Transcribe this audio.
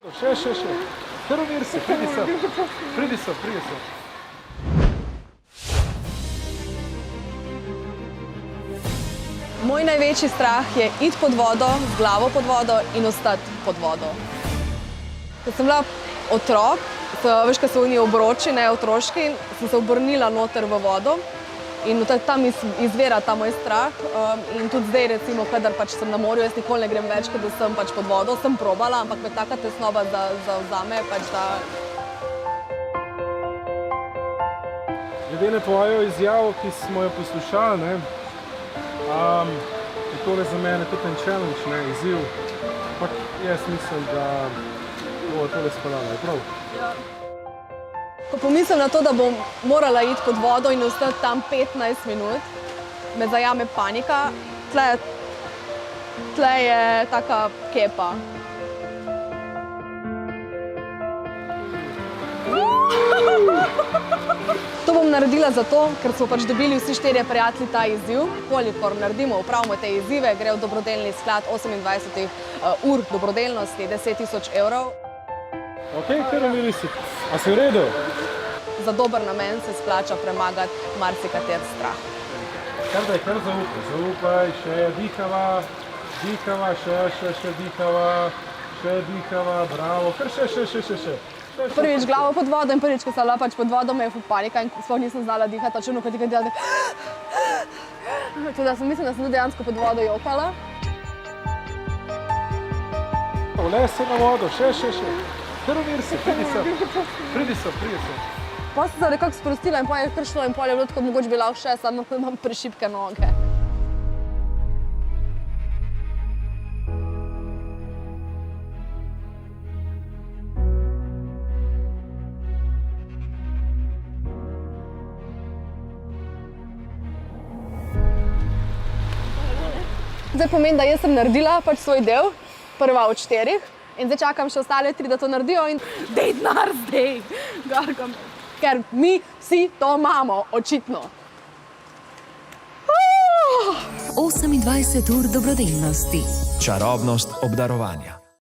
Še. Kar umir se, pridi so. Moj največji strah je iti pod vodo, z glavo pod vodo in ostati pod vodo. Ko sem bila otrok, veš, ko so oni obroči, ne otroški, sem se obrnila noter v vodo in tam izvira ta moj strah. In tudi zdaj, recimo, kadar pač sem na morju, jaz nikoli ne grem več, kadar sem pač pod vodo. Sem probala, ampak me taka tesnoba zavzame, pač da... Glede na tvojo izjavo, ki smo jo poslušali, ne, je tole za mene tudi en challenge, ne, izziv. Ampak jaz mislim, da bo tole speljala, je prav? Ja. Ko pomislim na to, da bom morala iti pod vodo in ostati tam 15 minut, me zajame panika. Tle je taka kepa. To bom naredila zato, ker smo pač dobili vsi 4 prijatelji ta izziv. Kolikor naredimo, upravimo te izzive, gre v dobrodelni sklad 28 ur dobrodelnosti, 10.000 evrov. Ok, kar umiri si. A si v redu? Za dober namen se splača premagati marsikater strah. Kar zaupaj, še dihava, še dihava, bravo, kar še. Prvič glavo pod vodo in prvič, ko sem bila pač pod vodo, me je ful panika in sploh nisem znala dihati, tačno kot ti delati. Tako da mislim, da sem tudi dejansko pod vodo jokala. Vles se na vodo, še. Kar umiri si, pridi so. Pa sem se nekako sprostila in potem je kar šlo in potem je bilo tako, mogoče bi lahko še, samo imam prešibke noge. Zdaj pomeni, da jaz sem naredila pač svoj del, prva od 4, in zdaj čakam še ostale 3, da to naredijo in dej denar zdaj, gargam. Ker mi vsi to imamo, očitno. 28 ur dobrodelnosti. Čarobnost obdarovanja.